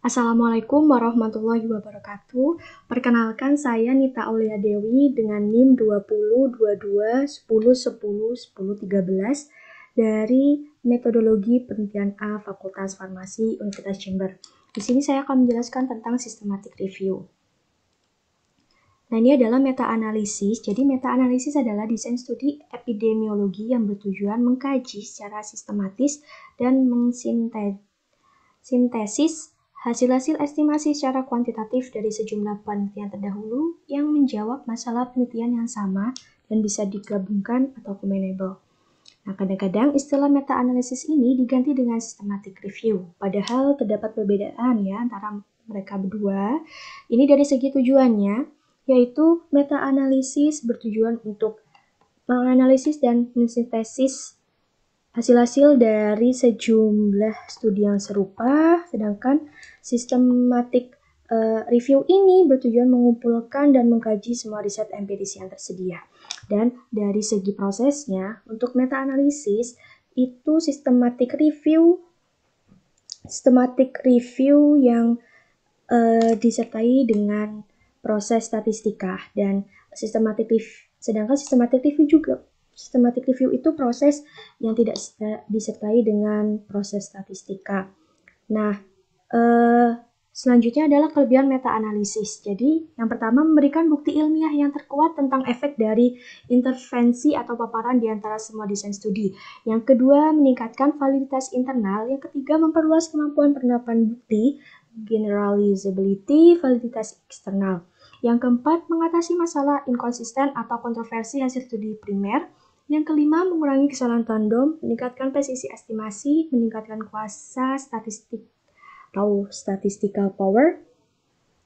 Assalamualaikum warahmatullahi wabarakatuh. Perkenalkan saya Nita Aulia Dewi dengan NIM 202210101013 dari Metodologi Penelitian A Fakultas Farmasi Universitas Jember. Di sini saya akan menjelaskan tentang systematic review. Nah, ini adalah meta-analisis. Jadi, meta-analisis adalah desain studi epidemiologi yang bertujuan mengkaji secara sistematis dan mensintesis hasil-hasil estimasi secara kuantitatif dari sejumlah penelitian terdahulu yang menjawab masalah penelitian yang sama dan bisa digabungkan atau combinable. Nah, kadang-kadang istilah meta-analisis ini diganti dengan systematic review. Padahal terdapat perbedaan ya antara mereka berdua. Ini dari segi tujuannya, yaitu meta-analisis bertujuan untuk menganalisis dan mensintesis hasil-hasil dari sejumlah studi yang serupa, sedangkan systematic review ini bertujuan mengumpulkan dan mengkaji semua riset empiris yang tersedia. Dan dari segi prosesnya, untuk meta-analisis itu systematic review yang disertai dengan proses statistika dan sedangkan systematic review itu proses yang tidak disertai dengan proses statistika. Nah, selanjutnya adalah kelebihan meta-analisis. Jadi, yang pertama memberikan bukti ilmiah yang terkuat tentang efek dari intervensi atau paparan di antara semua desain studi. Yang kedua, meningkatkan validitas internal. Yang ketiga, memperluas kemampuan penerapan bukti, generalizability, validitas eksternal. Yang keempat, mengatasi masalah inkonsisten atau kontroversi hasil studi primer. Yang kelima, mengurangi kesalahan tandem, meningkatkan presisi estimasi, meningkatkan kuasa statistik atau statistical power.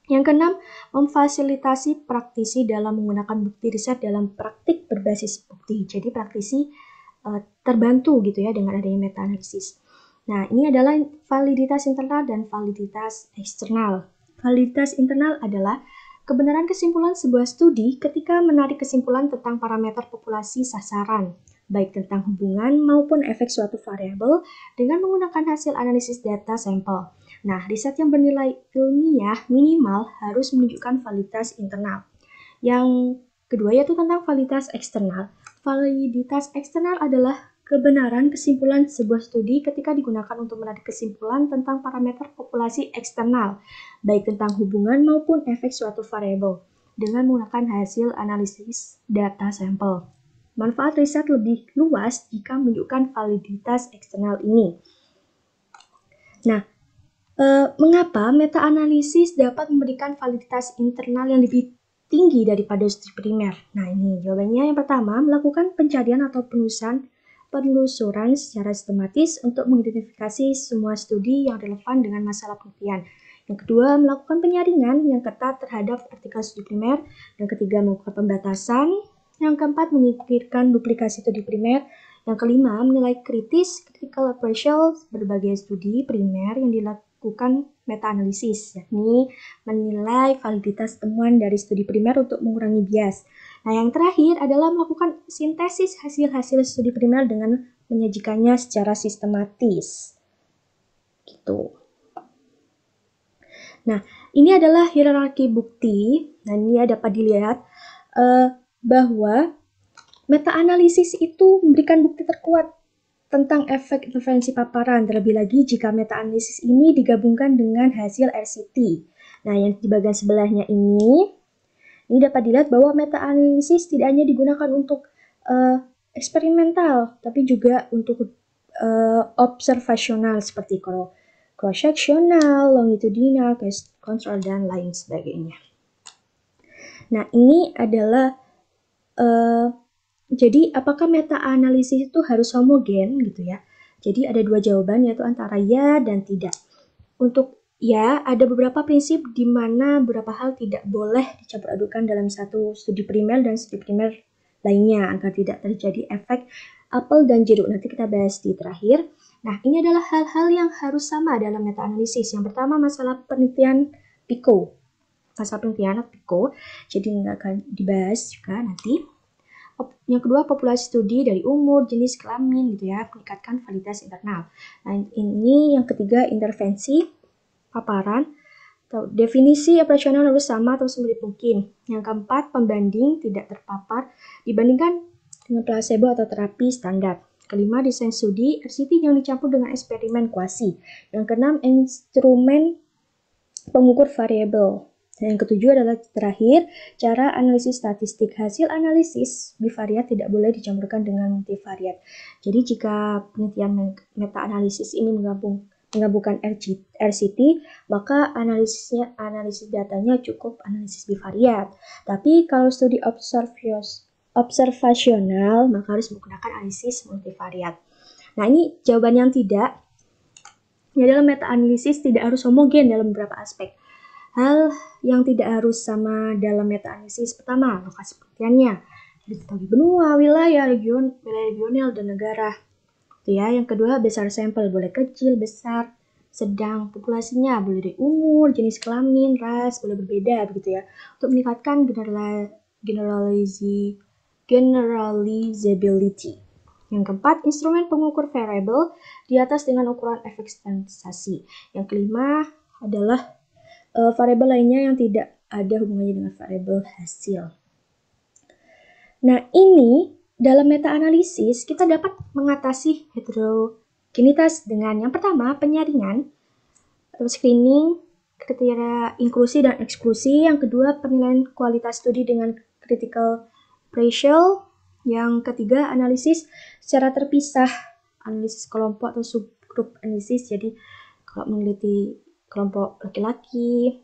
Yang keenam, memfasilitasi praktisi dalam menggunakan bukti riset dalam praktik berbasis bukti. Jadi praktisi terbantu gitu ya dengan adanya meta-analisis. Nah, ini adalah validitas internal dan validitas eksternal. Validitas internal adalah kebenaran kesimpulan sebuah studi ketika menarik kesimpulan tentang parameter populasi sasaran, baik tentang hubungan maupun efek suatu variabel dengan menggunakan hasil analisis data sampel. Nah, riset yang bernilai ilmiah minimal harus menunjukkan validitas internal. Yang kedua yaitu tentang validitas eksternal. Validitas eksternal adalah kebenaran kesimpulan sebuah studi ketika digunakan untuk menarik kesimpulan tentang parameter populasi eksternal, baik tentang hubungan maupun efek suatu variabel, dengan menggunakan hasil analisis data sampel. Manfaat riset lebih luas jika menunjukkan validitas eksternal ini. Nah, mengapa meta-analisis dapat memberikan validitas internal yang lebih tinggi daripada studi primer? Nah, ini jawabannya. Yang pertama, melakukan pencarian atau penelusuran secara sistematis untuk mengidentifikasi semua studi yang relevan dengan masalah penelitian. Yang kedua, melakukan penyaringan yang ketat terhadap artikel studi primer. Yang ketiga, melakukan pembatasan. Yang keempat, menyingkirkan duplikasi studi primer. Yang kelima, menilai kritis critical appraisal berbagai studi primer yang dilakukan meta-analisis, yakni menilai validitas temuan dari studi primer untuk mengurangi bias. Nah, yang terakhir adalah melakukan sintesis hasil-hasil studi primer dengan menyajikannya secara sistematis. Gitu. Nah, ini adalah hierarki bukti. Nah, ini dapat dilihat bahwa meta-analisis itu memberikan bukti terkuat tentang efek intervensi paparan, terlebih lagi jika meta-analisis ini digabungkan dengan hasil RCT. Nah, yang di bagian sebelahnya ini dapat dilihat bahwa meta-analisis tidak hanya digunakan untuk eksperimental, tapi juga untuk observasional seperti cross-sectional, longitudinal, case control, dan lain sebagainya. Nah, ini adalah jadi apakah meta-analisis itu harus homogen gitu ya? Jadi ada dua jawaban, yaitu antara ya dan tidak. Untuk ya, ada beberapa prinsip di mana beberapa hal tidak boleh dicampur adukan dalam satu studi primer dan studi primer lainnya agar tidak terjadi efek apel dan jeruk. Nanti kita bahas di terakhir. Nah, ini adalah hal-hal yang harus sama dalam meta-analisis. Yang pertama, masalah penelitian PICO. Masalah penelitian PICO, jadi nggak akan dibahas juga nanti. Yang kedua, populasi studi dari umur, jenis kelamin gitu ya, meningkatkan validitas internal. Nah, ini yang ketiga, intervensi paparan. Definisi operasional harus sama atau semirip mungkin. Yang keempat, pembanding tidak terpapar dibandingkan dengan placebo atau terapi standar. Kelima, desain studi RCT yang dicampur dengan eksperimen kuasi. Yang keenam, instrumen pengukur variabel. Dan yang ketujuh adalah terakhir, cara analisis statistik. Hasil analisis bivariat tidak boleh dicampurkan dengan multivariat. Jadi jika penelitian meta-analisis ini menggabungkan RCT, maka analisis datanya cukup analisis bivariat. Tapi kalau studi observasional, maka harus menggunakan analisis multivariat. Nah, ini jawaban yang tidak. Ya, dalam meta-analisis tidak harus homogen dalam beberapa aspek. Hal yang tidak harus sama dalam meta-analisis, pertama, lokasi penelitiannya, diketahui benua, wilayah regional, dan negara. Itu ya. Yang kedua, besar sampel, boleh kecil, besar, sedang. Populasinya boleh dari umur, jenis kelamin, ras, boleh berbeda, begitu ya. Untuk meningkatkan generalizability. Yang keempat, instrumen pengukur variabel di atas dengan ukuran efek standarisasi. Yang kelima adalah variabel lainnya yang tidak ada hubungannya dengan variabel hasil. Nah, ini dalam meta-analisis kita dapat mengatasi heterogenitas dengan yang pertama, penyaringan atau screening, kriteria inklusi dan eksklusi. Yang kedua, penilaian kualitas studi dengan critical appraisal. Yang ketiga, analisis secara terpisah, analisis kelompok atau subgrup analisis. Jadi kalau meneliti kelompok laki-laki,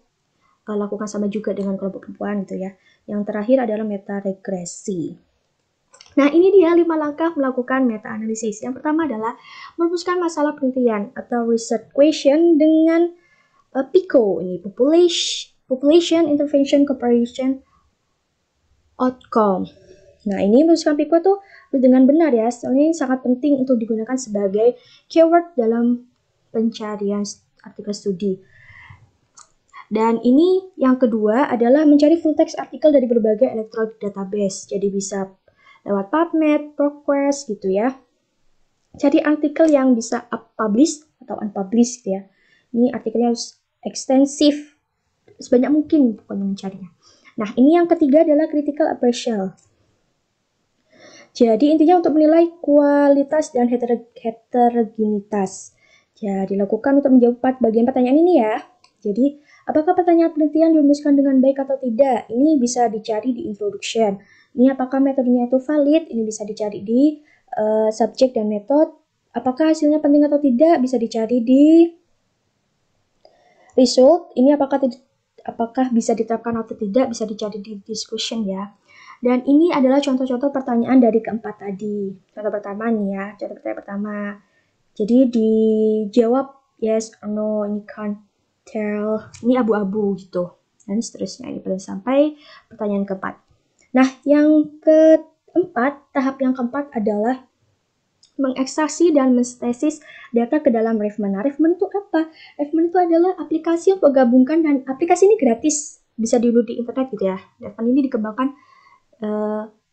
lakukan sama juga dengan kelompok perempuan gitu ya. Yang terakhir adalah meta-regresi. Nah, ini dia 5 langkah melakukan meta-analisis. Yang pertama adalah merumuskan masalah penelitian atau research question dengan PICO, ini Population Intervention Comparison Outcome. Nah, ini merumuskan PICO tuh dengan benar ya, soalnya ini sangat penting untuk digunakan sebagai keyword dalam pencarian artikel studi. Dan ini yang kedua adalah mencari full text artikel dari berbagai electronic database. Jadi bisa lewat PubMed, ProQuest gitu ya. Cari artikel yang bisa published atau unpublished gitu ya. Ini artikelnya harus ekstensif, sebanyak mungkin pokoknya mencarinya. Nah, ini yang ketiga adalah critical appraisal. Jadi intinya untuk menilai kualitas dan heterogenitas. Jadi dilakukan untuk menjawab bagian pertanyaan ini ya. Jadi apakah pertanyaan penelitian dirumuskan dengan baik atau tidak? Ini bisa dicari di introduction. Ini apakah metodenya itu valid? Ini bisa dicari di subjek dan metode. Apakah hasilnya penting atau tidak? Bisa dicari di result. Ini apakah bisa diterapkan atau tidak? Bisa dicari di discussion ya. Dan ini adalah contoh-contoh pertanyaan dari keempat tadi. Contoh pertama nih ya, contoh pertanyaan pertama. Jadi dijawab yes or no, ini can't tell, ini abu-abu gitu. Dan seterusnya, ini sampai pertanyaan keempat. Nah, yang keempat, tahap yang keempat adalah mengekstraksi dan mensintesis data ke dalam Refman. Nah, Refman itu apa? Refman itu adalah aplikasi yang menggabungkan, dan aplikasi ini gratis, bisa di-download di internet gitu ya. Refman ini dikembangkan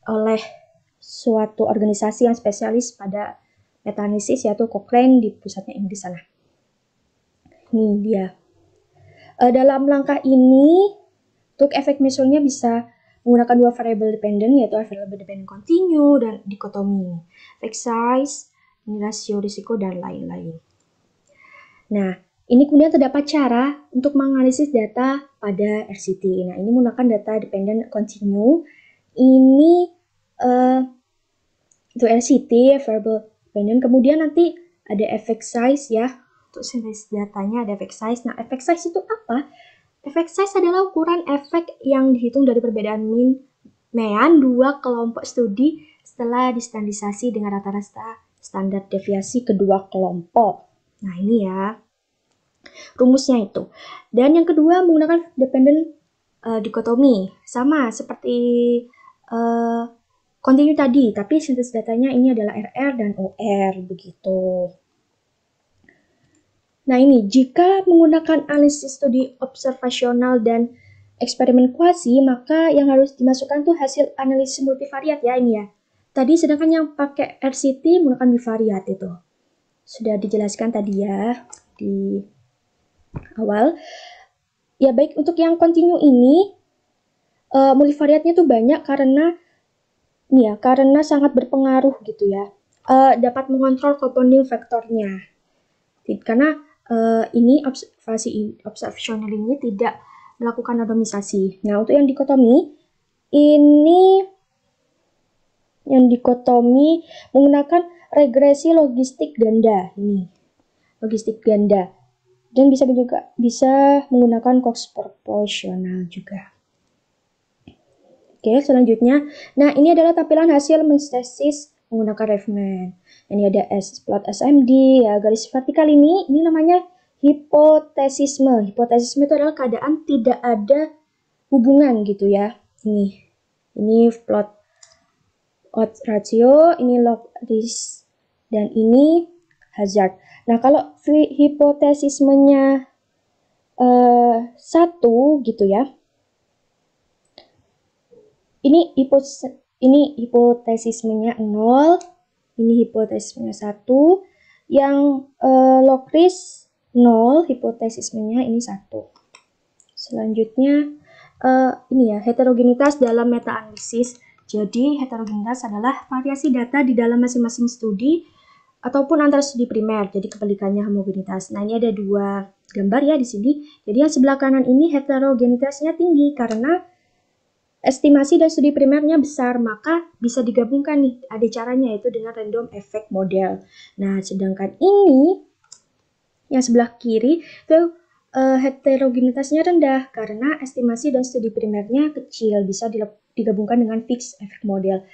oleh suatu organisasi yang spesialis pada meta-analisis, yaitu Cochrane, di pusatnya Inggris sana. Ini dia. Dalam langkah ini, untuk efek measurenya bisa menggunakan dua variable dependent, yaitu variable dependent continue dan dikotomi, effect size, rasio risiko, dan lain-lain. Nah, ini kemudian terdapat cara untuk menganalisis data pada RCT. Nah, ini menggunakan data dependent continue. Ini itu RCT, variable dependent. Kemudian nanti ada effect size ya. Untuk sintesis datanya ada effect size. Nah, effect size itu apa? Effect size adalah ukuran efek yang dihitung dari perbedaan mean dua kelompok studi setelah distandarisasi dengan rata-rata standar deviasi kedua kelompok. Nah, ini ya rumusnya itu. Dan yang kedua menggunakan dependent dikotomi. Sama seperti continue tadi, tapi sintesis datanya ini adalah RR dan OR, begitu. Nah, ini jika menggunakan analisis studi observasional dan eksperimen kuasi, maka yang harus dimasukkan tuh hasil analisis multivariat ya ini ya. Tadi sedangkan yang pakai RCT menggunakan bivariat itu. Sudah dijelaskan tadi ya di awal. Ya baik, untuk yang continue ini multivariatnya tuh banyak karena sangat berpengaruh gitu ya. Dapat mengontrol compounding faktornya. Karena ini observational ini tidak melakukan randomisasi. Nah, untuk yang dikotomi ini menggunakan regresi logistik ganda dan bisa menggunakan Cox proporsional juga. Oke, selanjutnya, nah ini adalah tampilan hasil menstesis menggunakan Revman. Ini ada plot SMD, ya garis vertikal ini namanya hipotesisme. Hipotesisme itu adalah keadaan tidak ada hubungan gitu ya. Ini plot odds ratio, ini log risk, dan ini hazard. Nah, kalau hipotesismenya 1 gitu ya. Ini hipotesismenya 0, ini hipotesismenya 1, yang log risk 0, hipotesismenya ini 1. Selanjutnya, ini ya, heterogenitas dalam meta-analisis. Jadi, heterogenitas adalah variasi data di dalam masing-masing studi ataupun antara studi primer. Jadi, kebalikannya homogenitas. Nah, ini ada 2 gambar ya di sini. Jadi, yang sebelah kanan ini heterogenitasnya tinggi karena estimasi dan studi primernya besar, maka bisa digabungkan nih, ada caranya yaitu dengan random effect model. Nah, sedangkan ini yang sebelah kiri itu heterogenitasnya rendah karena estimasi dan studi primernya kecil, bisa digabungkan dengan fixed effect model.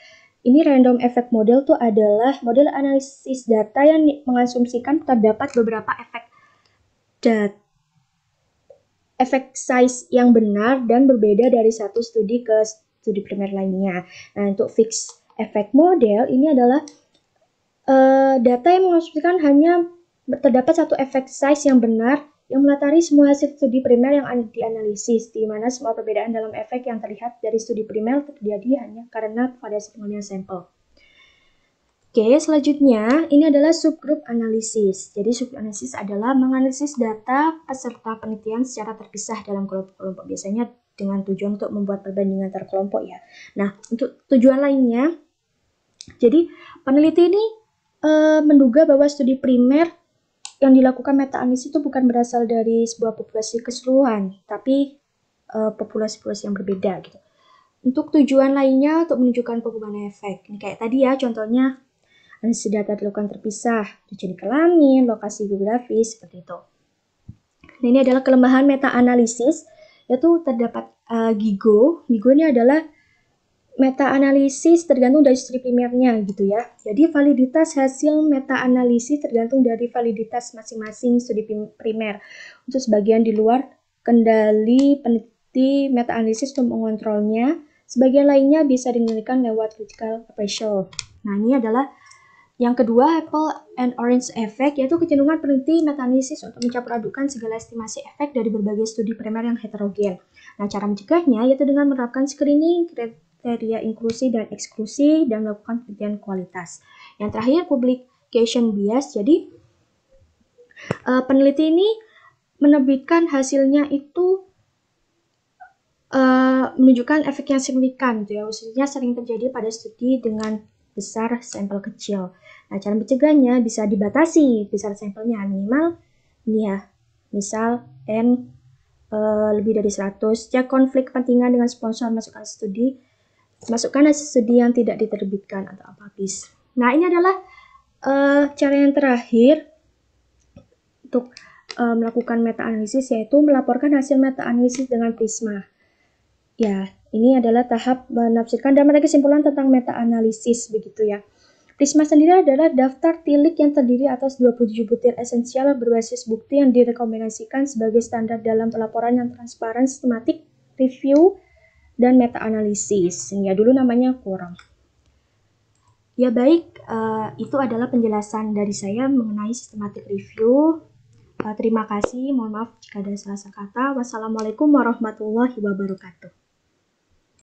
Ini random effect model itu adalah model analisis data yang mengasumsikan terdapat beberapa efek size yang benar dan berbeda dari satu studi ke studi primer lainnya. Nah, untuk fixed effect model ini adalah data yang mengasumsikan hanya terdapat satu efek size yang benar yang melatari semua hasil studi primer yang dianalisis, di mana semua perbedaan dalam efek yang terlihat dari studi primer terjadi hanya karena variasi pengambilan sampel. Oke, selanjutnya ini adalah subgroup analisis. Jadi subgroup analisis adalah menganalisis data peserta penelitian secara terpisah dalam kelompok-kelompok, biasanya dengan tujuan untuk membuat perbandingan antar kelompok ya. Nah, untuk tujuan lainnya, jadi peneliti ini menduga bahwa studi primer yang dilakukan meta-analisis itu bukan berasal dari sebuah populasi keseluruhan, tapi populasi-populasi yang berbeda gitu. Untuk tujuan lainnya untuk menunjukkan penggunaan efek. Ini kayak tadi ya, contohnya analisis data dilakukan terpisah, jenis kelamin, lokasi geografis, seperti itu. Nah, ini adalah kelemahan meta-analisis, yaitu terdapat GIGO. GIGO ini adalah meta-analisis tergantung dari studi primernya gitu ya. Jadi validitas hasil meta-analisis tergantung dari validitas masing-masing studi primer. Untuk sebagian di luar kendali peneliti meta-analisis untuk mengontrolnya, sebagian lainnya bisa dikendalikan lewat critical appraisal. Nah, ini adalah yang kedua, apple and orange effect, yaitu kecenderungan peneliti meta-analisis untuk mencampur adukan segala estimasi efek dari berbagai studi primer yang heterogen. Nah, cara mencegahnya yaitu dengan menerapkan screening, kriteria inklusi dan eksklusi, dan melakukan penelitian kualitas. Yang terakhir, publication bias. Jadi, peneliti ini menerbitkan hasilnya itu menunjukkan efek yang signifikan, gitu ya. Khususnya sering terjadi pada studi dengan besar sampel kecil. Nah, cara mencegahnya bisa dibatasi besar sampelnya, minimal ini ya, misal N lebih dari 100, cek konflik kepentingan dengan sponsor, masukkan hasil studi yang tidak diterbitkan atau habis. Nah, ini adalah cara yang terakhir untuk melakukan meta-analisis, yaitu melaporkan hasil meta-analisis dengan Prisma. Ya, ini adalah tahap menafsirkan dan menarik kesimpulan tentang meta-analisis begitu ya. Prisma sendiri adalah daftar tilik yang terdiri atas 27 butir esensial berbasis bukti yang direkomendasikan sebagai standar dalam pelaporan yang transparan, sistematik, review, dan meta-analisis. Ini ya dulu namanya quorum. Ya baik, itu adalah penjelasan dari saya mengenai sistematik review. Terima kasih, mohon maaf jika ada salah kata. Wassalamualaikum warahmatullahi wabarakatuh.